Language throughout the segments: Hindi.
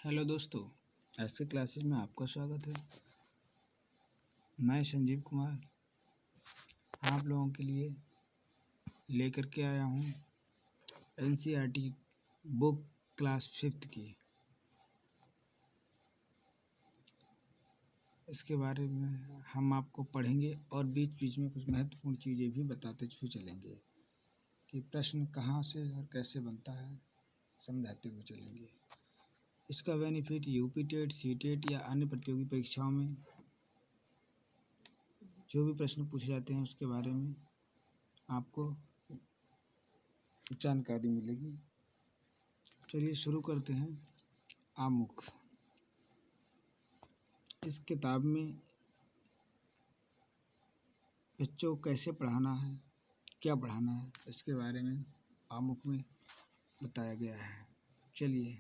हेलो दोस्तों, आज के क्लासेस में आपका स्वागत है। मैं संजीव कुमार आप लोगों के लिए लेकर के आया हूँ एनसीईआरटी बुक क्लास 5th की। इसके बारे में हम आपको पढ़ेंगे और बीच बीच में कुछ महत्वपूर्ण चीज़ें भी बताते हुए चलेंगे कि प्रश्न कहाँ से और कैसे बनता है, समझाते हुए चलेंगे। इसका benefit UP TET, C TET या अन्य प्रतियोगी परीक्षाओं में जो भी प्रश्न पूछे जाते हैं उसके बारे में आपको जानकारी मिलेगी। चलिए शुरू करते हैं। आमुख। इस किताब में बच्चों को कैसे पढ़ाना है, क्या पढ़ाना है, इसके बारे में आमुख में बताया गया है। चलिए,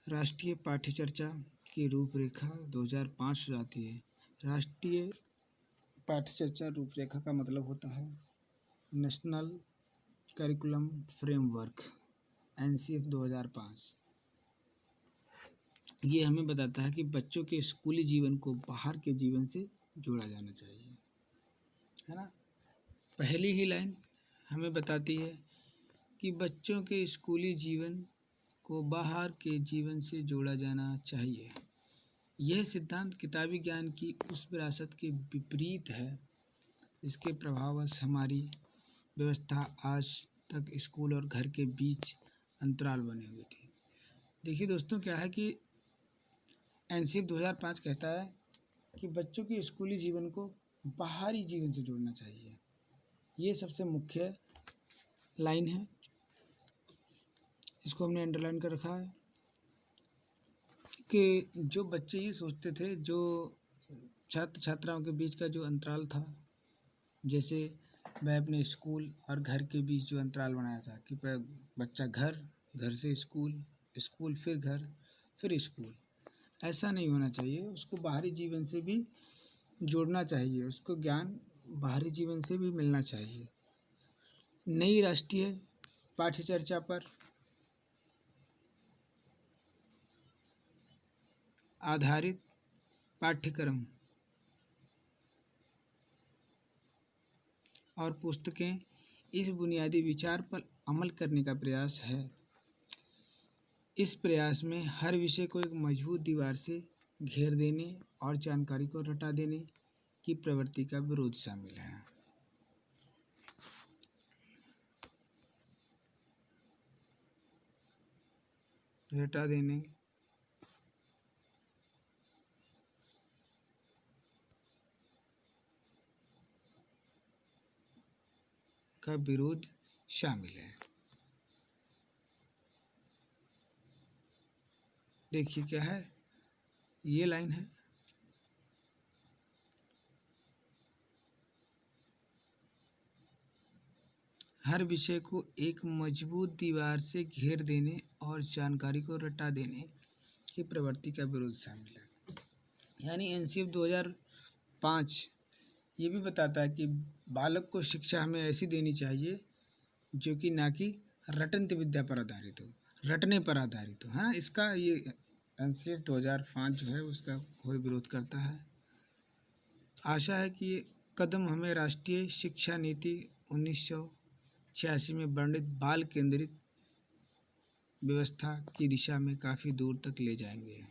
राष्ट्रीय पाठ्यचर्चा की रूपरेखा 2005 से आती है। राष्ट्रीय पाठ्यचर्चा रूपरेखा का मतलब होता है नेशनल करिकुलम फ्रेमवर्क, एनसीएफ 2005। ये हमें बताता है कि बच्चों के स्कूली जीवन को बाहर के जीवन से जोड़ा जाना चाहिए, है ना। पहली ही लाइन हमें बताती है कि बच्चों के स्कूली जीवन को बाहर के जीवन से जोड़ा जाना चाहिए। यह सिद्धांत किताबी ज्ञान की उस विरासत के विपरीत है इसके प्रभाववश हमारी व्यवस्था आज तक स्कूल और घर के बीच अंतराल बने हुए थे। देखिए दोस्तों, क्या है कि एनसीईआरटी 2005 कहता है कि बच्चों के स्कूली जीवन को बाहरी जीवन से जोड़ना चाहिए। ये सबसे मुख्य लाइन है, इसको हमने अंडरलाइन कर रखा है कि जो बच्चे ये सोचते थे, जो छात्र छात्राओं के बीच का जो अंतराल था, जैसे मैं अपने स्कूल और घर के बीच जो अंतराल बनाया था कि बच्चा घर से स्कूल, स्कूल फिर घर फिर स्कूल, ऐसा नहीं होना चाहिए। उसको बाहरी जीवन से भी जोड़ना चाहिए, उसको ज्ञान बाहरी जीवन से भी मिलना चाहिए। नई राष्ट्रीय पाठ्यचर्चा पर आधारित पाठ्यक्रम और पुस्तकें इस बुनियादी विचार पर अमल करने का प्रयास है। इस प्रयास में हर विषय को एक मजबूत दीवार से घेर देने और जानकारी को रटा देने की प्रवृत्ति का विरोध शामिल है। रटा देने का विरोध शामिल है। देखिए क्या है, ये लाइन है, हर विषय को एक मजबूत दीवार से घेर देने और जानकारी को रटा देने की प्रवृत्ति का विरोध शामिल है। यानी एनसीईआरटी 2005 ये भी बताता है कि बालक को शिक्षा हमें ऐसी देनी चाहिए जो कि ना कि रटंत विद्या पर आधारित हो, रटने पर आधारित हो, है ना। इसका ये एनसीईआरटी 2005 जो है उसका घोर विरोध करता है। आशा है कि ये कदम हमें राष्ट्रीय शिक्षा नीति 1986 में वर्णित बाल केंद्रित व्यवस्था की दिशा में काफ़ी दूर तक ले जाएंगे।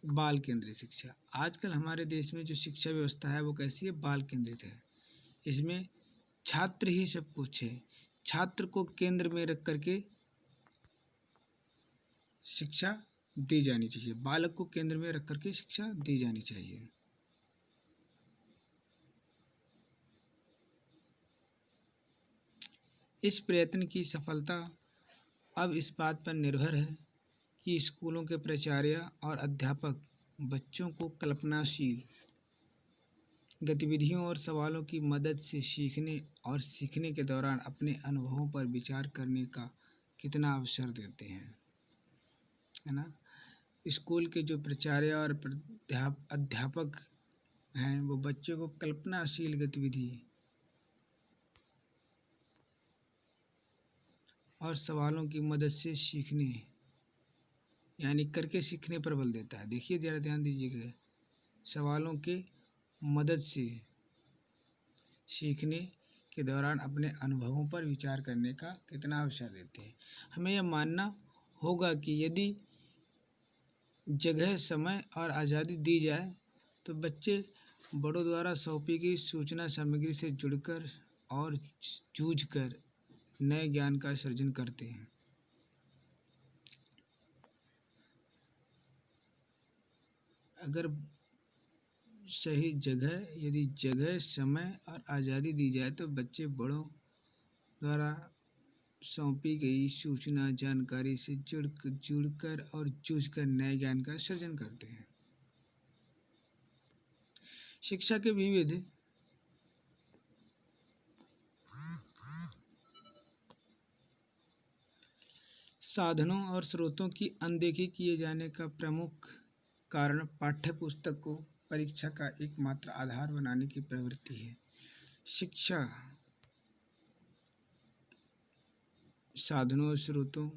बाल केंद्रित शिक्षा, आजकल हमारे देश में जो शिक्षा व्यवस्था है वो कैसी है, बाल केंद्रित है। इसमें छात्र ही सब कुछ है, छात्र को केंद्र में रख करके शिक्षा दी जानी चाहिए, बालक को केंद्र में रख करके शिक्षा दी जानी चाहिए। इस प्रयत्न की सफलता अब इस बात पर निर्भर है कि स्कूलों के प्राचार्य और अध्यापक बच्चों को कल्पनाशील गतिविधियों और सवालों की मदद से सीखने और सीखने के दौरान अपने अनुभवों पर विचार करने का कितना अवसर देते हैं, है ना। स्कूल के जो प्राचार्य और अध्यापक हैं वो बच्चों को कल्पनाशील गतिविधि और सवालों की मदद से सीखने यानी करके सीखने पर बल देता है। देखिए ज़रा ध्यान दीजिएगा, सवालों के मदद से सीखने के दौरान अपने अनुभवों पर विचार करने का कितना अवसर देते हैं। हमें यह मानना होगा कि यदि जगह, समय और आज़ादी दी जाए तो बच्चे बड़ों द्वारा सौंपी गई सूचना सामग्री से जुड़कर और जूझकर नए ज्ञान का सृजन करते हैं। अगर सही जगह, यदि जगह, समय और आज़ादी दी जाए तो बच्चे बड़ों द्वारा सौंपी गई सूचना जानकारी से जुड़कर और जूझकर नए ज्ञान का सृजन करते हैं। शिक्षा के विविध साधनों और स्रोतों की अनदेखी किए जाने का प्रमुख कारण पाठ्य पुस्तक को परीक्षा का एकमात्र आधार बनाने की प्रवृत्ति है। शिक्षा साधनों और स्रोतों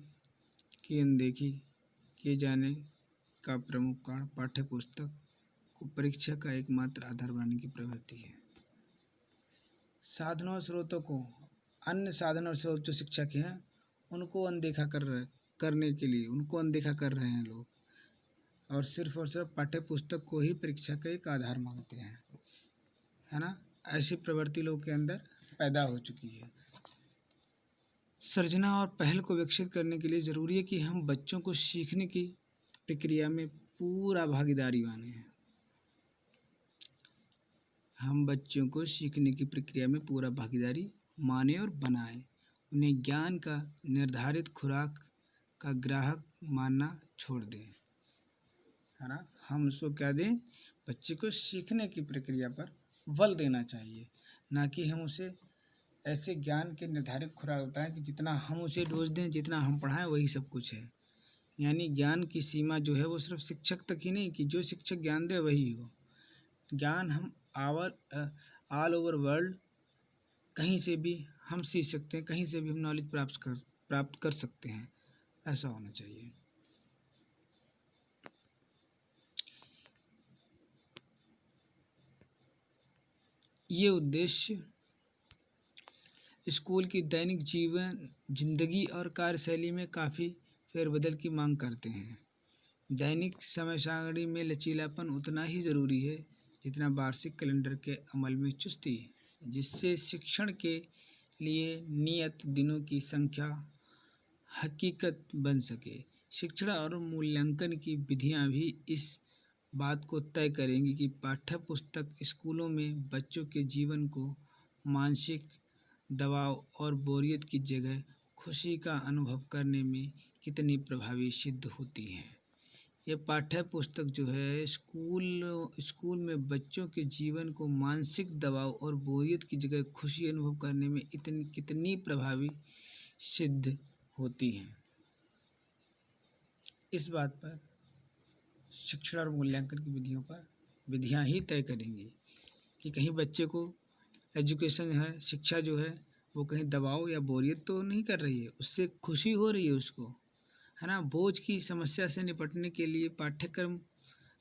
की अनदेखी किए जाने का प्रमुख कारण पाठ्य पुस्तक को परीक्षा का एकमात्र आधार बनाने की प्रवृत्ति है। साधनों और स्रोतों को, अन्य साधन और स्रोत जो शिक्षा के हैं उनको अनदेखा करने के लिए उनको अनदेखा कर रहे हैं लोग, और सिर्फ पाठ्य पुस्तक को ही परीक्षा का एक आधार मानते हैं, है ना। ऐसी प्रवृत्ति लोगों के अंदर पैदा हो चुकी है। सर्जना और पहल को विकसित करने के लिए ज़रूरी है कि हम बच्चों को सीखने की प्रक्रिया में पूरा भागीदारी माने। हम बच्चों को सीखने की प्रक्रिया में पूरा भागीदारी माने और बनाएं। उन्हें ज्ञान का निर्धारित खुराक का ग्राहक मानना छोड़ दें, है ना। हम उसको क्या दें, बच्चे को सीखने की प्रक्रिया पर बल देना चाहिए, ना कि हम उसे ऐसे ज्ञान के निर्धारित खुराक होता है कि जितना हम उसे डोज दें, जितना हम पढ़ाएं वही सब कुछ है। यानी ज्ञान की सीमा जो है वो सिर्फ शिक्षक तक ही नहीं कि जो शिक्षक ज्ञान दे वही हो। ज्ञान हम ऑल ओवर वर्ल्ड कहीं से भी हम सीख सकते हैं, कहीं से भी हम नॉलेज प्राप्त कर सकते हैं, ऐसा होना चाहिए। ये उद्देश्य स्कूल की दैनिक जिंदगी और कार्यशैली में काफ़ी फेरबदल की मांग करते हैं। दैनिक समय सारणी में लचीलापन उतना ही ज़रूरी है जितना वार्षिक कैलेंडर के अमल में चुस्ती, जिससे शिक्षण के लिए नियत दिनों की संख्या हकीकत बन सके। शिक्षण और मूल्यांकन की विधियां भी इस बात को तय करेंगी कि पाठ्य पुस्तक स्कूलों में बच्चों के जीवन को मानसिक दबाव और बोरियत की जगह खुशी का अनुभव करने में कितनी प्रभावी सिद्ध होती हैं। ये पाठ्य पुस्तक जो है स्कूल में बच्चों के जीवन को मानसिक दबाव और बोरियत की जगह खुशी अनुभव करने में कितनी प्रभावी सिद्ध होती हैं। इस बात पर शिक्षण और मूल्यांकन की विधियां ही तय करेंगी कि कहीं बच्चे को एजुकेशन है, शिक्षा जो है वो कहीं दबाव या बोरियत तो नहीं कर रही है, उससे खुशी हो रही है उसको, है ना। बोझ की समस्या से निपटने के लिए पाठ्यक्रम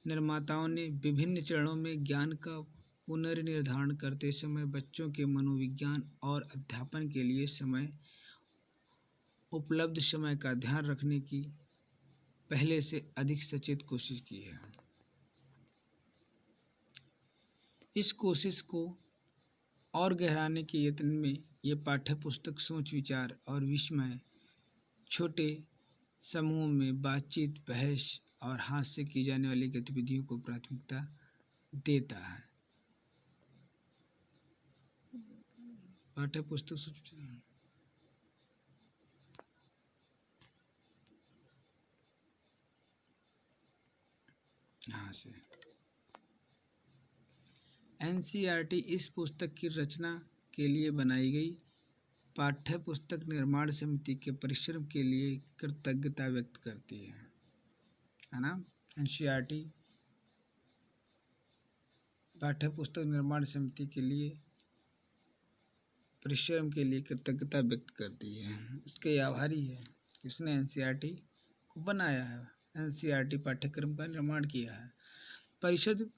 निर्माताओं ने विभिन्न चरणों में ज्ञान का पुनर्निर्धारण करते समय बच्चों के मनोविज्ञान और अध्यापन के लिए उपलब्ध समय का ध्यान रखने की पहले से अधिक सचेत कोशिश की है। इस कोशिश को और गहराने के यत्न में ये पाठ्य पुस्तक सोच विचार और विस्मय, छोटे समूहों में बातचीत, बहस और हाथ से की जाने वाली गतिविधियों को प्राथमिकता देता है। पाठ्य पुस्तक सोच यहाँ से NCERT इस पुस्तक की रचना के लिए बनाई गई पाठ्य पुस्तक निर्माण समिति के परिश्रम के लिए कृतज्ञता व्यक्त करती है ना। NCERT पाठ्य पुस्तक निर्माण समिति के लिए परिश्रम के लिए कृतज्ञता व्यक्त करती है, उसके आभारी है। इसने एनसीईआरटी को बनाया है, एनसीईआरटी पाठ्यक्रम का निर्माण किया है। परिषद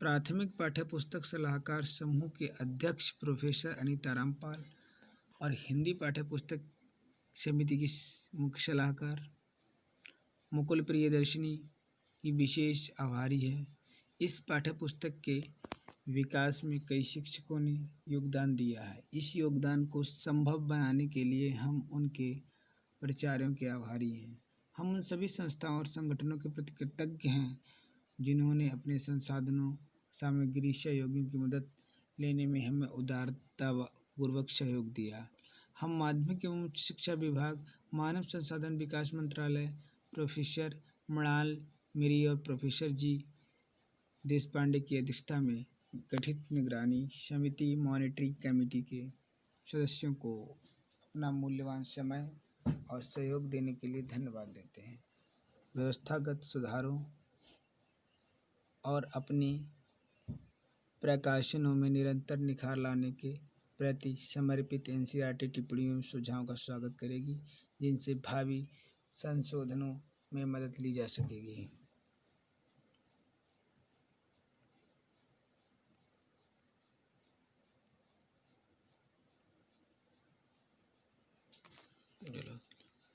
प्राथमिक पाठ्य पुस्तक सलाहकार समूह के अध्यक्ष प्रोफेसर अनीता रामपाल और हिंदी पाठ्य पुस्तक समिति की मुख्य सलाहकार मुकुल प्रियदर्शनी की विशेष आभारी है। इस पाठ्य पुस्तक के विकास में कई शिक्षकों ने योगदान दिया है। इस योगदान को संभव बनाने के लिए हम उनके प्राचार्यों के आभारी हैं। हम उन सभी संस्थाओं और संगठनों के प्रति कृतज्ञ हैं जिन्होंने अपने संसाधनों, सामग्री, सहयोगियों की मदद लेने में हमें उदारतापूर्वक सहयोग दिया। हम माध्यमिक एवं उच्च शिक्षा विभाग, मानव संसाधन विकास मंत्रालय, प्रोफेसर मृणाल मेरी और प्रोफेसर जी देशपांडे की अध्यक्षता में गठित निगरानी समिति मॉनिटरिंग कमेटी के सदस्यों को अपना मूल्यवान समय और सहयोग देने के लिए धन्यवाद देते हैं। व्यवस्थागत सुधारों और अपनी प्रकाशनों में निरंतर निखार लाने के प्रति समर्पित एनसीईआरटी टिप्पणियों एवं सुझावों का स्वागत करेगी, जिनसे भावी संशोधनों में मदद ली जा सकेगी।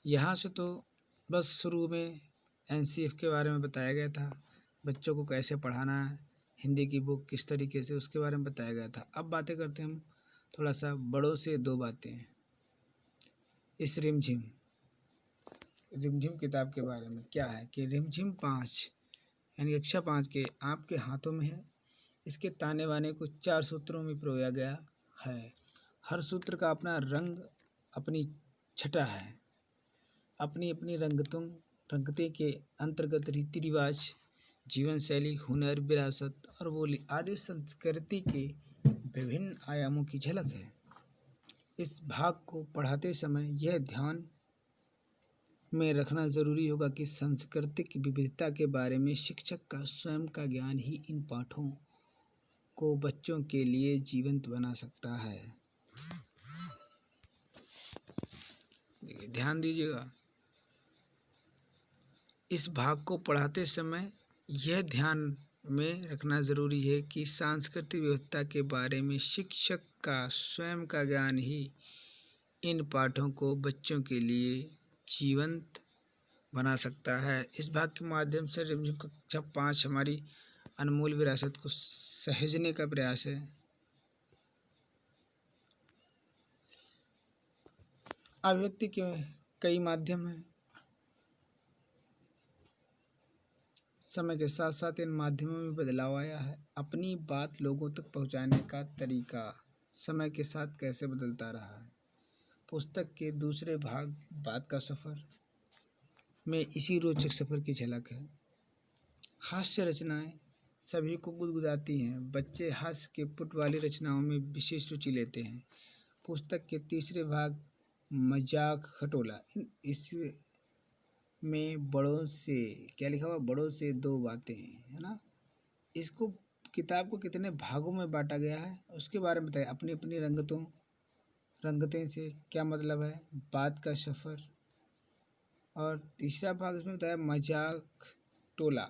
यहाँ से तो बस शुरू में एनसीएफ के बारे में बताया गया था, बच्चों को कैसे पढ़ाना है, हिंदी की बुक किस तरीके से, उसके बारे में बताया गया था। अब बातें करते हैं हम थोड़ा सा बड़ों से दो बातें इस रिमझिम किताब के बारे में। क्या है कि रिमझिम 5 यानी कक्षा 5 के आपके हाथों में है। इसके ताने बाने को 4 सूत्रों में पिरोया गया है। हर सूत्र का अपना रंग, अपनी छटा है, अपनी अपनी रंगते के अंतर्गत रीति रिवाज, जीवन शैली, हुनर, विरासत और बोली आदि संस्कृति के विभिन्न आयामों की झलक है। इस भाग को पढ़ाते समय यह ध्यान में रखना जरूरी होगा कि सांस्कृतिक विविधता के बारे में शिक्षक का स्वयं का ज्ञान ही इन पाठों को बच्चों के लिए जीवंत बना सकता है। ध्यान दीजिएगा, इस भाग को पढ़ाते समय यह ध्यान में रखना जरूरी है कि सांस्कृतिक विविधता के बारे में शिक्षक का स्वयं का ज्ञान ही इन पाठों को बच्चों के लिए जीवंत बना सकता है। इस भाग के माध्यम से रिमझिम कक्षा 5 हमारी अनमोल विरासत को सहेजने का प्रयास है। अभिव्यक्ति के कई माध्यम हैं। समय के साथ साथ इन माध्यमों में बदलाव आया है। अपनी बात लोगों तक पहुंचाने का तरीका समय के साथ कैसे बदलता रहा है। पुस्तक के दूसरे भाग बात का सफ़र में इसी रोचक सफ़र की झलक है। हास्य रचनाएं सभी को गुदगुदाती हैं। बच्चे हास्य के पुट वाली रचनाओं में विशेष रुचि लेते हैं। पुस्तक के तीसरे भाग मजाक खटोला, इसमें बड़ों से क्या लिखा हुआ, बड़ों से दो बातें, है ना। इसको किताब को कितने भागों में बांटा गया है उसके बारे में बताया। अपनी अपनी रंगतें से क्या मतलब है, बात का सफ़र। और तीसरा भाग इसमें बताया मजाक टोला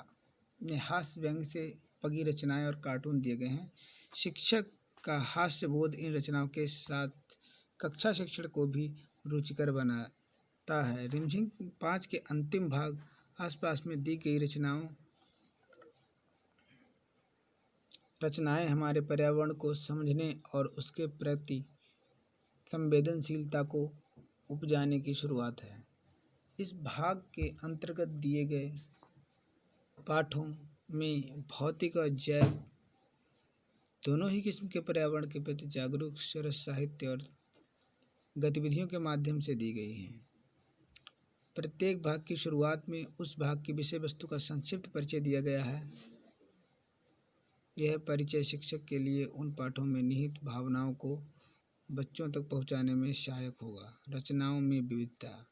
में हास्य व्यंग से पगी रचनाएं और कार्टून दिए गए हैं। शिक्षक का हास्य बोध इन रचनाओं के साथ कक्षा शिक्षण को भी रुचिकर बनाता है। रिमझिम 5 के अंतिम भाग आसपास में दी गई रचनाएं हमारे पर्यावरण को समझने और उसके प्रति संवेदनशीलता को उपजाने की शुरुआत है। इस भाग के अंतर्गत दिए गए पाठों में भौतिक और जैव दोनों ही किस्म के पर्यावरण के प्रति जागरूक सरस साहित्य और गतिविधियों के माध्यम से दी गई हैं। प्रत्येक भाग की शुरुआत में उस भाग की विषय वस्तु का संक्षिप्त परिचय दिया गया है। यह परिचय शिक्षक के लिए उन पाठों में निहित भावनाओं को बच्चों तक पहुंचाने में सहायक होगा। रचनाओं में विविधता,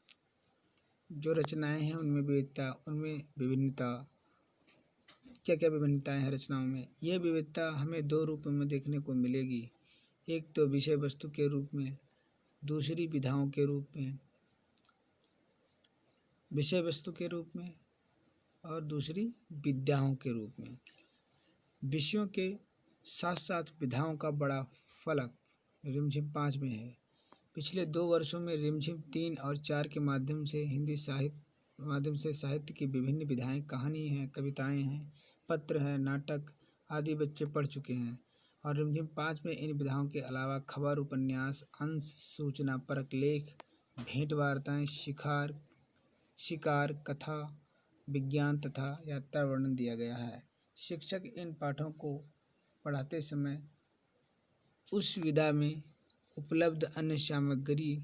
जो रचनाएं हैं उनमें विविधता, उनमें विभिन्नता, क्या क्या विभिन्नताएं हैं रचनाओं में। यह विविधता हमें 2 रूपों में देखने को मिलेगी। एक तो विषय वस्तु के रूप में, दूसरी विधाओं के रूप में, विषय वस्तु के रूप में, और दूसरी विद्याओं के रूप में। विषयों के साथ साथ विधाओं का बड़ा फलक रिमझिम 5 में है। पिछले 2 वर्षों में रिमझिम 3 और 4 के माध्यम से साहित्य की विभिन्न विधाएं, कहानी हैं, कविताएं हैं, पत्र हैं, नाटक आदि बच्चे पढ़ चुके हैं। और रिमझिम 5 में इन विधाओं के अलावा खबर, उपन्यास, अंश, सूचना परक लेख, भेंट वार्ताएं, शिकार, कथा, विज्ञान तथा यात्रा वर्णन दिया गया है। शिक्षक इन पाठों को पढ़ाते समय उस विधा में उपलब्ध अन्य सामग्री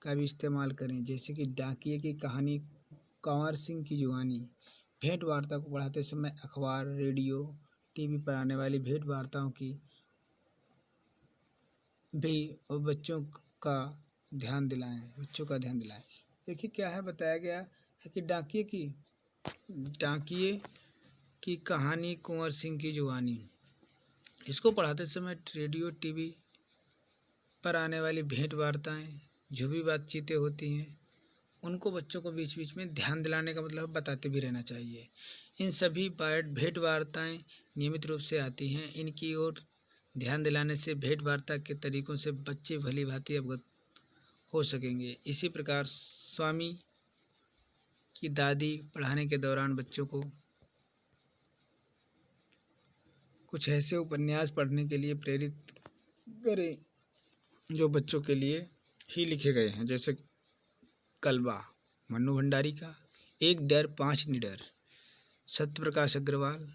का भी इस्तेमाल करें, जैसे कि डाकिये की कहानी, कंवर सिंह की जुबानी। भेंट वार्ता को पढ़ाते समय अखबार, रेडियो, टीवी पर आने वाली भेंट वार्ताओं की भी और बच्चों का ध्यान दिलाएं। देखिए क्या है, बताया गया है कि डाकिये की कहानी, कंवर सिंह की जुबानी, इसको पढ़ाते समय रेडियो, टीवी पर आने वाली भेंट वार्ताएं, जो भी बातचीतें होती हैं, उनको बच्चों को बीच बीच में ध्यान दिलाने का मतलब बताते भी रहना चाहिए। इन सभी भेंट वार्ताएं नियमित रूप से आती हैं। इनकी ओर ध्यान दिलाने से भेंट वार्ता के तरीकों से बच्चे भली भांति अवगत हो सकेंगे। इसी प्रकार स्वामी की दादी पढ़ाने के दौरान बच्चों को कुछ ऐसे उपन्यास पढ़ने के लिए प्रेरित करें जो बच्चों के लिए ही लिखे गए हैं, जैसे कलबा मन्नू भंडारी का, एक डर 5 निडर सत्यप्रकाश अग्रवाल,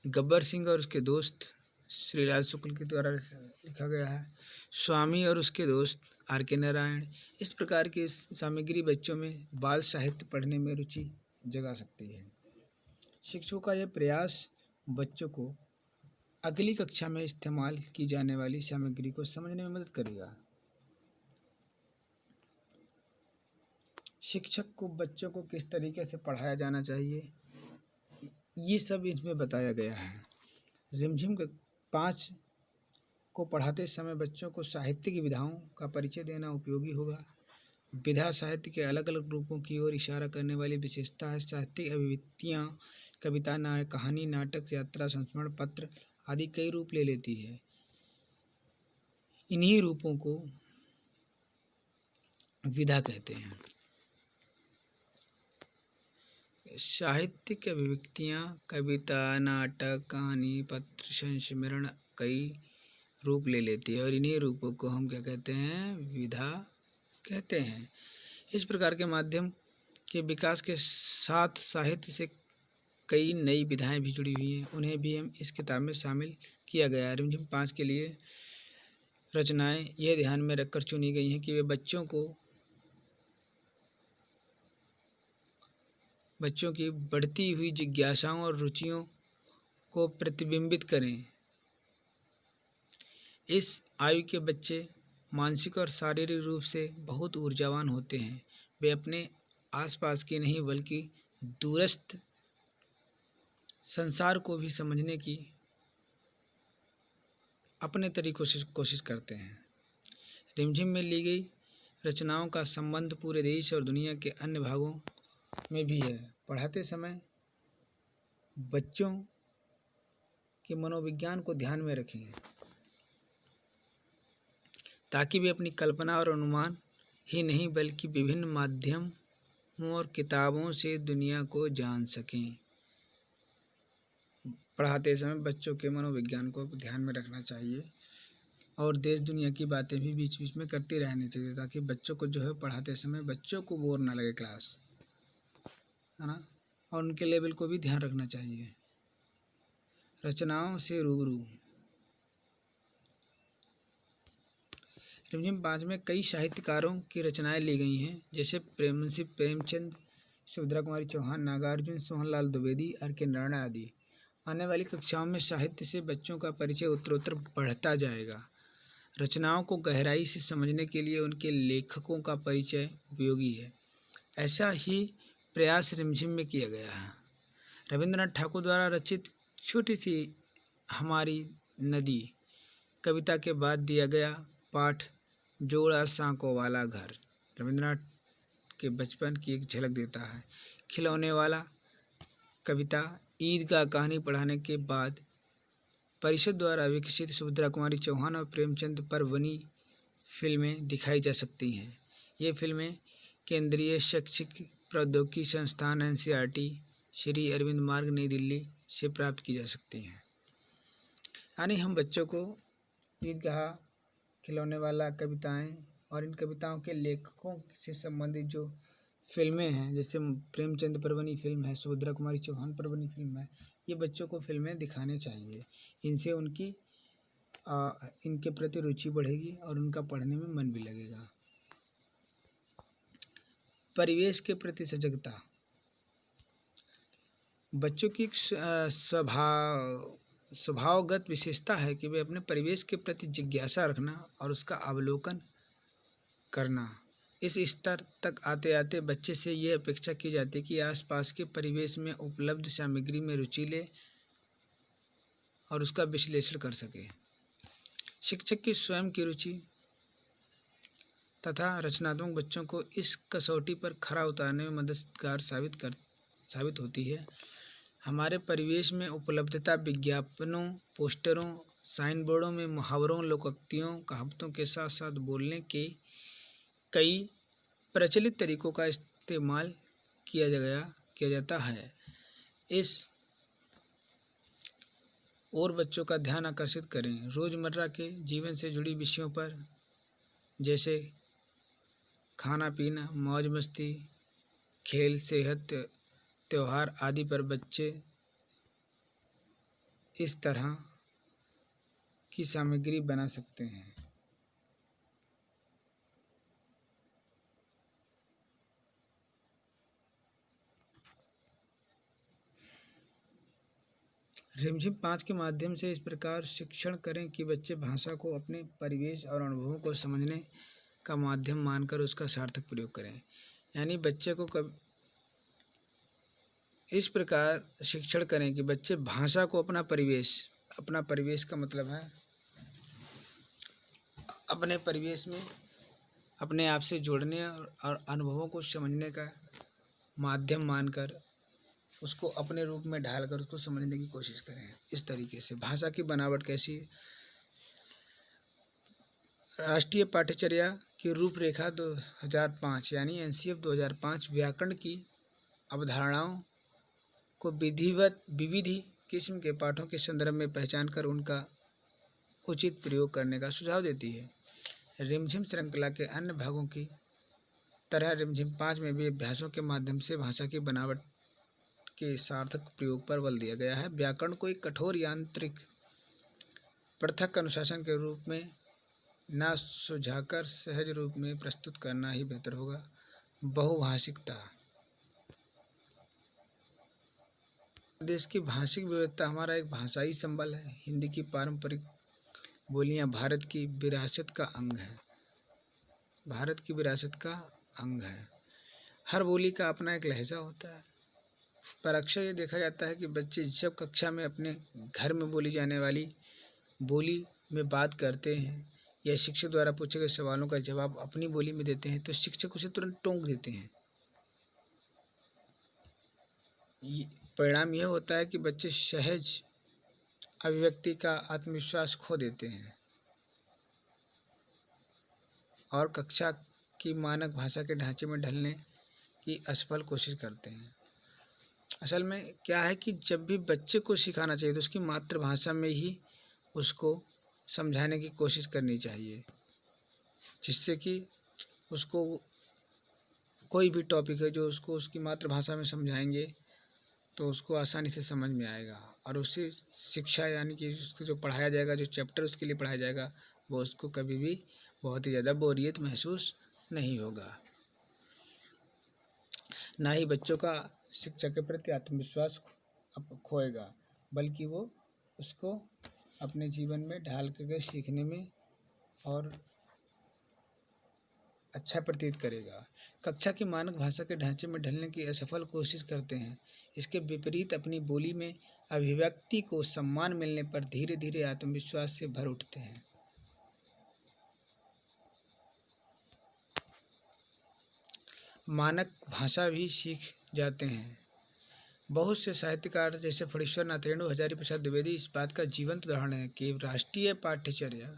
गब्बर सिंह और उसके दोस्त श्रीलाल शुक्ल के द्वारा लिखा गया है, स्वामी और उसके दोस्त R.K. नारायण। इस प्रकार की सामग्री बच्चों में बाल साहित्य पढ़ने में रुचि जगा सकती है। शिक्षकों का यह प्रयास बच्चों को अगली कक्षा में इस्तेमाल की जाने वाली सामग्री को समझने में मदद करेगा। शिक्षक को बच्चों को किस तरीके से पढ़ाया जाना चाहिए, ये सब इसमें बताया गया है। रिमझिम 5 को पढ़ाते समय बच्चों को साहित्य की विधाओं का परिचय देना उपयोगी होगा। विधा साहित्य के अलग अलग रूपों की ओर इशारा करने वाली विशेषता है। साहित्यिक अभिव्यक्तियाँ कविता, कहानी, नाटक, यात्रा, संस्मरण पत्र आदि कई रूप ले लेती है। इन्हीं रूपों को विधा कहते हैं। साहित्यिक अभिव्यक्तियाँ कविता, नाटक, कहानी, पत्र, संस्मरण कई रूप ले लेती है और इन्हीं रूपों को हम क्या कहते हैं, विधा कहते हैं। इस प्रकार के माध्यम के विकास के साथ साहित्य से कई नई विधाएं भी जुड़ी हुई हैं, उन्हें भी हम इस किताब में शामिल किया गया है। रिमझिम 5 के लिए रचनाएं यह ध्यान में रखकर चुनी गई हैं कि वे बच्चों की बढ़ती हुई जिज्ञासाओं और रुचियों को प्रतिबिंबित करें। इस आयु के बच्चे मानसिक और शारीरिक रूप से बहुत ऊर्जावान होते हैं। वे अपने आसपास की नहीं बल्कि दूरस्थ संसार को भी समझने की अपने तरीकों से कोशिश करते हैं। रिमझिम में ली गई रचनाओं का संबंध पूरे देश और दुनिया के अन्य भागों में भी है। पढ़ाते समय बच्चों के मनोविज्ञान को ध्यान में रखें ताकि वे अपनी कल्पना और अनुमान ही नहीं बल्कि विभिन्न माध्यमों और किताबों से दुनिया को जान सकें। पढ़ाते समय बच्चों के मनोविज्ञान को ध्यान में रखना चाहिए और देश दुनिया की बातें भी बीच बीच में करती रहनी चाहिए ताकि बच्चों को जो है पढ़ाते समय बच्चों को बोर ना लगे क्लास, है ना, और उनके लेवल को भी ध्यान रखना चाहिए। रचनाओं से रूबरू। रिमझिम 5 में कई साहित्यकारों की रचनाएं ली गई हैं, जैसे मुंशी प्रेमचंद, सुभद्रा कुमारी चौहान, नागार्जुन, सोहनलाल द्विवेदी, R.K. नारायण आदि। आने वाली कक्षाओं में साहित्य से बच्चों का परिचय उत्तरोत्तर बढ़ता जाएगा। रचनाओं को गहराई से समझने के लिए उनके लेखकों का परिचय उपयोगी है। ऐसा ही प्रयास रिमझिम में किया गया है। रविंद्रनाथ ठाकुर द्वारा रचित छोटी सी हमारी नदी कविता के बाद दिया गया पाठ जोड़ा सांकों वाला घर रविंद्रनाथ के बचपन की एक झलक देता है। खिलौने वाला कविता ईदगाह कहानी पढ़ाने के बाद परिषद द्वारा विकसित सुभद्रा कुमारी चौहान और प्रेमचंद पर बनी फिल्में दिखाई जा सकती हैं। ये फिल्में केंद्रीय शैक्षिक प्रौद्योगिकी संस्थान NCERT श्री अरविंद मार्ग नई दिल्ली से प्राप्त की जा सकती हैं। यानी हम बच्चों को ईदगाह, खिलौने वाला कविताएं और इन कविताओं के लेखकों से संबंधित जो फिल्में हैं, जैसे प्रेमचंद पर बनी फिल्म है, सुभद्रा कुमारी चौहान पर बनी फिल्म है, ये बच्चों को फिल्में दिखाने चाहिए। इनसे उनकी इनके प्रति रुचि बढ़ेगी और उनका पढ़ने में मन भी लगेगा। परिवेश के प्रति सजगता बच्चों की एक स्वभावगत विशेषता है कि वे अपने परिवेश के प्रति जिज्ञासा रखना और उसका अवलोकन करना। इस स्तर तक आते आते बच्चे से यह अपेक्षा की जाती है कि आसपास के परिवेश में उपलब्ध सामग्री में रुचि ले और उसका विश्लेषण कर सके। शिक्षक की स्वयं की रुचि तथा रचनात्मक बच्चों को इस कसौटी पर खरा उतारने में मददगार साबित होती है। हमारे परिवेश में उपलब्धता विज्ञापनों, पोस्टरों, साइन बोर्डों में मुहावरों, लोकोक्तियों, कहावतों के साथ साथ बोलने के कई प्रचलित तरीकों का इस्तेमाल किया जाता है। इस और बच्चों का ध्यान आकर्षित करें। रोज़मर्रा के जीवन से जुड़ी विषयों पर, जैसे खाना पीना, मौज मस्ती, खेल, सेहत, त्यौहार आदि पर बच्चे इस तरह की सामग्री बना सकते हैं। रिमझिम 5 के माध्यम से इस प्रकार शिक्षण करें कि बच्चे भाषा को अपने परिवेश और अनुभवों को समझने का माध्यम मानकर उसका सार्थक प्रयोग करें। यानी बच्चे को इस प्रकार शिक्षण करें कि बच्चे भाषा को अपना परिवेश का मतलब है अपने परिवेश में अपने आप से जोड़ने और अनुभवों को समझने का माध्यम मानकर उसको अपने रूप में ढालकर उसको समझने की कोशिश करें। इस तरीके से भाषा की बनावट कैसी है? राष्ट्रीय पाठ्यचर्या की रूपरेखा 2005 यानी NCF 2005 व्याकरण की अवधारणाओं को विविध किस्म के पाठों के संदर्भ में पहचान कर उनका उचित प्रयोग करने का सुझाव देती है। रिमझिम श्रृंखला के अन्य भागों की तरह रिमझिम 5 में भी अभ्यासों के माध्यम से भाषा की बनावट के सार्थक प्रयोग पर बल दिया गया है। व्याकरण को एक कठोर यांत्रिक पृथक अनुशासन के रूप में न सुझाकर सहज रूप में प्रस्तुत करना ही बेहतर होगा। बहुभाषिकता देश की भाषिक विविधता हमारा एक भाषाई संबल है। हिंदी की पारंपरिक बोलियां भारत की विरासत का अंग है। हर बोली का अपना एक लहजा होता है। पर अक्सर ये देखा जाता है कि बच्चे जब कक्षा में अपने घर में बोली जाने वाली बोली में बात करते हैं या शिक्षक द्वारा पूछे गए सवालों का जवाब अपनी बोली में देते हैं तो शिक्षक उसे तुरंत टोक देते हैं। परिणाम यह होता है कि बच्चे सहज अभिव्यक्ति का आत्मविश्वास खो देते हैं और कक्षा की मानक भाषा के ढांचे में ढलने की असफल कोशिश करते हैं। असल में क्या है कि जब भी बच्चे को सिखाना चाहिए तो उसकी मातृभाषा में ही उसको समझाने की कोशिश करनी चाहिए, जिससे कि उसको कोई भी टॉपिक है जो उसको उसकी मातृभाषा में समझाएंगे तो उसको आसानी से समझ में आएगा और उससे शिक्षा यानी कि उसको जो पढ़ाया जाएगा, जो चैप्टर उसके लिए पढ़ाया जाएगा, वो उसको कभी भी बहुत ही ज़्यादा बोरियत महसूस नहीं होगा। ना ही बच्चों का शिक्षा के प्रति आत्मविश्वास खोएगा, बल्कि वो उसको अपने जीवन में ढाल करके सीखने में और अच्छा प्रतीत करेगा। कक्षा की मानक भाषा के ढांचे में ढलने की असफल कोशिश करते हैं। इसके विपरीत अपनी बोली में अभिव्यक्ति को सम्मान मिलने पर धीरे धीरे आत्मविश्वास से भर उठते हैं। मानक भाषा भी सीख जाते हैं। बहुत से साहित्यकार जैसे फणीश्वर नाथ रेणु, हजारी प्रसाद द्विवेदी इस बात का जीवंत उदाहरण है कि राष्ट्रीय पाठ्यचर्या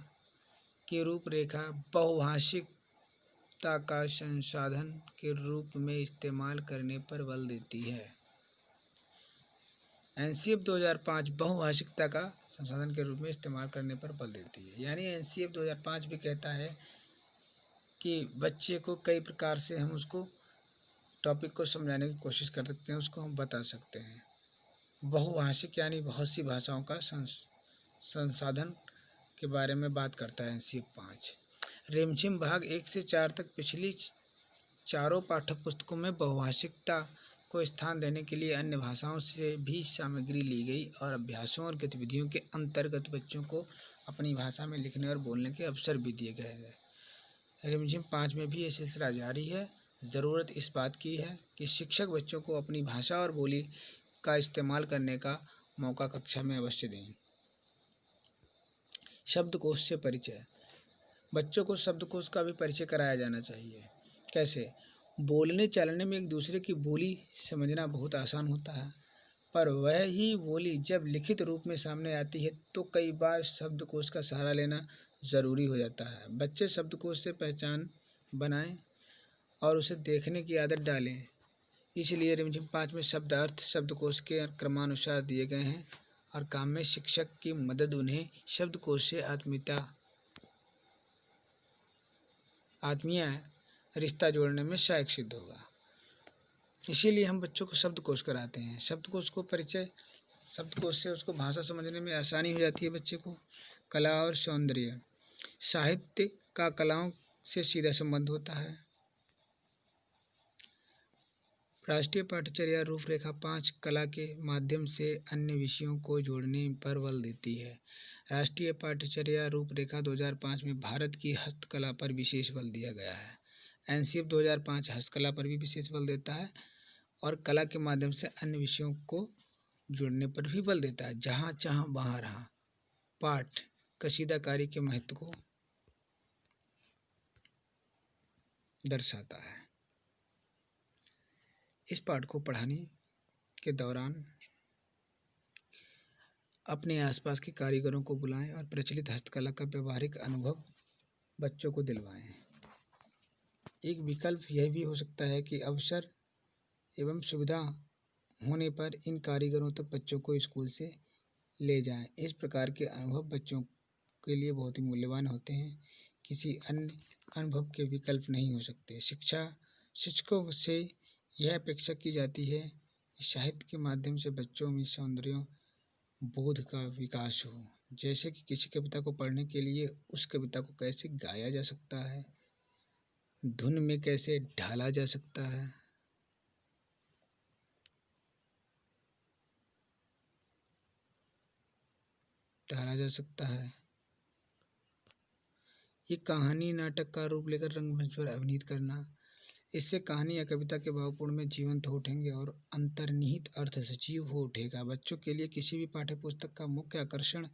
की रूपरेखा बहुभाषिकता का संसाधन के रूप में इस्तेमाल करने पर बल देती है। एनसीएफ 2005 बहुभाषिकता का संसाधन के रूप में इस्तेमाल करने पर बल देती है। यानी एनसीएफ 2005 भी कहता है कि बच्चे को कई प्रकार से हम उसको टॉपिक को समझाने की कोशिश कर सकते हैं, उसको हम बता सकते हैं। बहुभाषिक यानी बहुत सी भाषाओं का संसाधन के बारे में बात करता है एनसीएफ 5। रिमझिम भाग 1 से 4 तक पिछली चारों पाठ्यपुस्तकों में बहुभाषिकता को स्थान देने के लिए अन्य भाषाओं से भी सामग्री ली गई और अभ्यासों और गतिविधियों के अंतर्गत बच्चों को अपनी भाषा में लिखने और बोलने के अवसर भी दिए गए हैं। रिमझिम 5 में भी ये सिलसिला जारी है। ज़रूरत इस बात की है कि शिक्षक बच्चों को अपनी भाषा और बोली का इस्तेमाल करने का मौका कक्षा में अवश्य दें। शब्दकोश से परिचय। बच्चों को शब्दकोश का भी परिचय कराया जाना चाहिए। कैसे? बोलने चालने में एक दूसरे की बोली समझना बहुत आसान होता है, पर वह ही बोली जब लिखित रूप में सामने आती है तो कई बार शब्दकोश का सहारा लेना ज़रूरी हो जाता है। बच्चे शब्दकोश से पहचान बनाएं और उसे देखने की आदत डालें। इसलिए रिमझिम 5 में शब्द अर्थ शब्दकोश के क्रमानुसार दिए गए हैं और काम में शिक्षक की मदद उन्हें शब्दकोश से आत्मीय रिश्ता जोड़ने में सहायक सिद्ध होगा। इसीलिए हम बच्चों को शब्दकोश कराते हैं। शब्दकोश को परिचय, शब्दकोश से उसको भाषा समझने में आसानी हो जाती है बच्चे को। कला और सौंदर्य। साहित्य का कलाओं से सीधा संबंध होता है। राष्ट्रीय पाठ्यचर्या रूपरेखा 5 कला के माध्यम से अन्य विषयों को जोड़ने पर बल देती है। राष्ट्रीय पाठ्यचर्या रूपरेखा 2005 में भारत की हस्तकला पर विशेष बल दिया गया है। एनसीएफ 2005 हस्तकला पर भी विशेष बल देता है और कला के माध्यम से अन्य विषयों को जोड़ने पर भी बल देता है। जहाँ चाह वहाँ रहा पाठ कसीदाकारी के महत्व को दर्शाता है। इस पाठ को पढ़ाने के दौरान अपने आसपास के कारीगरों को बुलाएं और प्रचलित हस्तकला का व्यवहारिक अनुभव बच्चों को दिलवाएं। एक विकल्प यह भी हो सकता है कि अवसर एवं सुविधा होने पर इन कारीगरों तक बच्चों को स्कूल से ले जाएं। इस प्रकार के अनुभव बच्चों के लिए बहुत ही मूल्यवान होते हैं। किसी अन्य अनुभव के विकल्प नहीं हो सकते। शिक्षकों से यह अपेक्षा की जाती है कि साहित्य के माध्यम से बच्चों में सौंदर्य बोध का विकास हो। जैसे कि किसी कविता को पढ़ने के लिए उस कविता को कैसे गाया जा सकता है, धुन में कैसे ढाला जा सकता है, ये कहानी नाटक का रूप लेकर रंगमंच पर अभिनीत करना। इससे कहानी या कविता के भावपूर्ण में जीवंत हो उठेंगे और अंतर्निहित अर्थ सजीव हो उठेगा। बच्चों के लिए किसी भी पाठ्य पुस्तक का मुख्य आकर्षण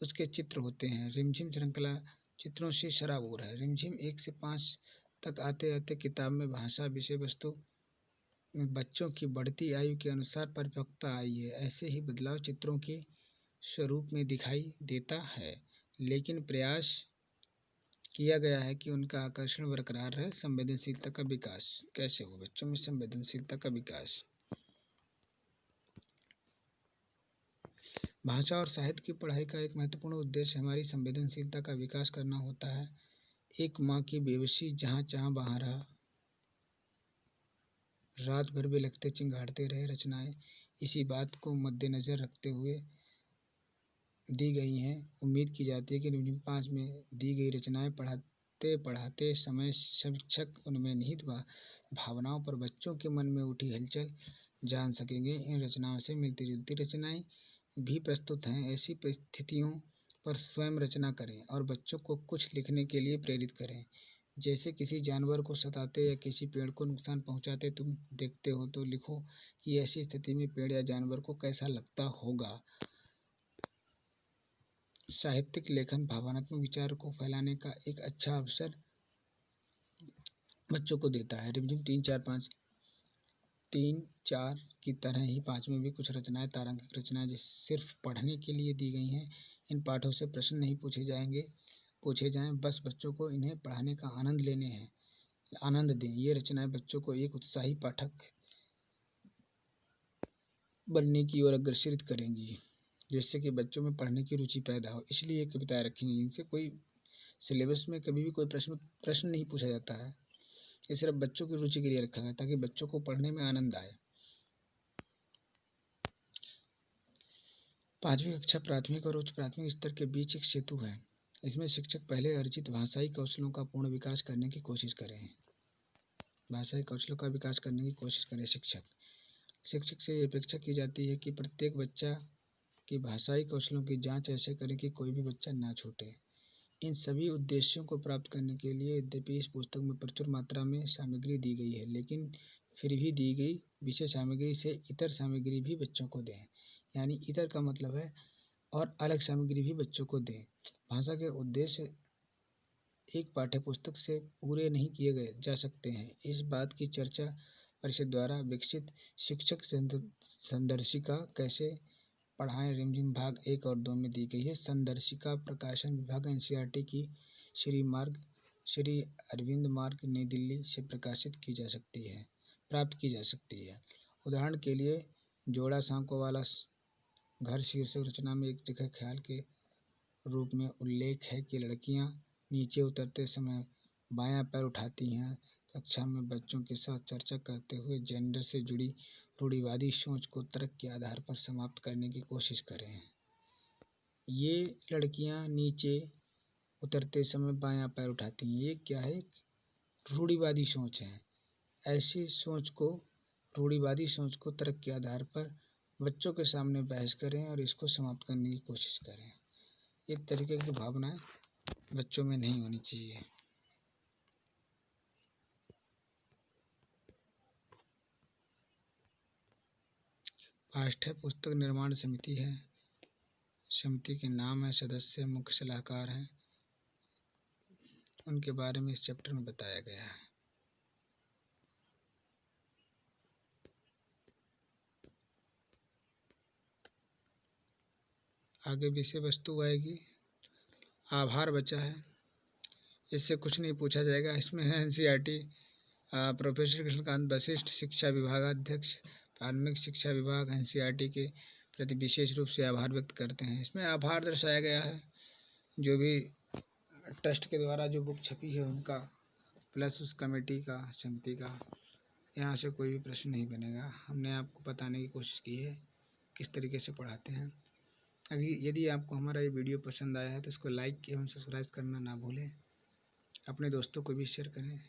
उसके चित्र होते हैं। रिमझिम श्रृंखला चित्रों से सराबोर है। रिमझिम 1 से 5 तक आते आते किताब में भाषा विषय वस्तु में बच्चों की बढ़ती आयु के अनुसार परिपक्वता आई है। ऐसे ही बदलाव चित्रों के स्वरूप में दिखाई देता है, लेकिन प्रयास किया गया है कि उनका आकर्षण बरकरार रहे। संवेदनशीलता का विकास कैसे हो? बच्चों में संवेदनशीलता का विकास। भाषा और साहित्य की पढ़ाई का एक महत्वपूर्ण उद्देश्य हमारी संवेदनशीलता का विकास करना होता है। एक माँ की बेबसी जहाँ चाह वहाँ रहा, रात भर बिलखते चिंगाड़ते रहे रचनाएं इसी बात को मद्देनजर रखते हुए दी गई हैं। उम्मीद की जाती है कि रिमझिम 5 में दी गई रचनाएं पढ़ाते समय शिक्षक उनमें निहित भावनाओं पर बच्चों के मन में उठी हलचल जान सकेंगे। इन रचनाओं से मिलती जुलती रचनाएं भी प्रस्तुत हैं। ऐसी परिस्थितियों पर स्वयं रचना करें और बच्चों को कुछ लिखने के लिए प्रेरित करें। जैसे किसी जानवर को सताते या किसी पेड़ को नुकसान पहुंचाते तुम देखते हो तो लिखो कि ऐसी स्थिति में पेड़ या जानवर को कैसा लगता होगा। साहित्यिक लेखन भावनात्मक विचार को फैलाने का एक अच्छा अवसर बच्चों को देता है। रिमझिम 3-4 की तरह ही 5 में भी कुछ रचनाएं तारांकित रचनाएं जिस सिर्फ पढ़ने के लिए दी गई हैं। इन पाठों से प्रश्न नहीं पूछे जाएं, बस बच्चों को इन्हें पढ़ने का आनंद दें। ये रचनाएं बच्चों को एक उत्साही पाठक बनने की ओर अग्रसरित करेंगी, जिससे कि बच्चों में पढ़ने की रुचि पैदा हो। इसलिए ये कविताएं रखी गई। इनसे कोई सिलेबस में कभी भी कोई प्रश्न नहीं पूछा जाता है। ये सिर्फ बच्चों की रुचि के लिए रखा गया ताकि बच्चों को पढ़ने में आनंद आए। 5वीं कक्षा प्राथमिक और उच्च प्राथमिक स्तर के बीच एक सेतु है। इसमें शिक्षक पहले अर्जित भाषाई कौशलों का पूर्ण विकास करने की कोशिश करें। भाषाई कौशलों का विकास करने की कोशिश करें। शिक्षक से ये अपेक्षा की जाती है कि प्रत्येक बच्चा की भाषाई कौशलों की जांच ऐसे करें कि कोई भी बच्चा ना छूटे। इन सभी उद्देश्यों को प्राप्त करने के लिए यद्यपि इस पुस्तक में प्रचुर मात्रा में सामग्री दी गई है, लेकिन फिर भी दी गई विषय सामग्री से इतर सामग्री भी बच्चों को दें। यानी इतर का मतलब है और अलग सामग्री भी बच्चों को दें। भाषा के उद्देश्य एक पाठ्यपुस्तक से पूरे नहीं किए जा सकते हैं। इस बात की चर्चा परिषद द्वारा विकसित शिक्षक संदर्शिका कैसे पढ़ाएं रिमझिम भाग 1 और 2 में दी गई है। संदर्शिका प्रकाशन विभाग एनसीईआरटी की श्री अरविंद मार्ग नई दिल्ली से प्राप्त की जा सकती है। उदाहरण के लिए जोड़ा सांकों वाला घर शीर्षक रचना में एक जगह ख्याल के रूप में उल्लेख है कि लड़कियां नीचे उतरते समय बायां पैर उठाती हैं। कक्षा में बच्चों के साथ चर्चा करते हुए जेंडर से जुड़ी रूढ़िवादी सोच को तर्क के आधार पर समाप्त करने की कोशिश करें। ये लड़कियां नीचे उतरते समय बायां पैर उठाती हैं, ये क्या है? रूढ़िवादी सोच है। ऐसी रूढ़िवादी सोच को तर्क के आधार पर बच्चों के सामने बहस करें और इसको समाप्त करने की कोशिश करें। इस तरीके की भावनाएं बच्चों में नहीं होनी चाहिए। पाठ्य पुस्तक निर्माण समिति है। समिति के नाम है, सदस्य मुख्य सलाहकार हैं। उनके बारे में इस चैप्टर में बताया गया है। आगे विषय वस्तु आएगी। आभार बचा है, इससे कुछ नहीं पूछा जाएगा। इसमें है एनसीईआरटी प्रोफेसर कृष्णकांत वशिष्ठ, शिक्षा विभागाध्यक्ष, प्राथमिक शिक्षा विभाग, एनसीईआरटी के प्रति विशेष रूप से आभार व्यक्त करते हैं। इसमें आभार दर्शाया गया है जो भी ट्रस्ट के द्वारा जो बुक छपी है उनका, प्लस उस कमेटी का, समिति का। यहाँ से कोई भी प्रश्न नहीं बनेगा। हमने आपको बताने की कोशिश की है किस तरीके से पढ़ाते हैं। यदि आपको हमारा ये वीडियो पसंद आया है तो इसको लाइक एवं सब्सक्राइब करना ना भूलें। अपने दोस्तों को भी शेयर करें।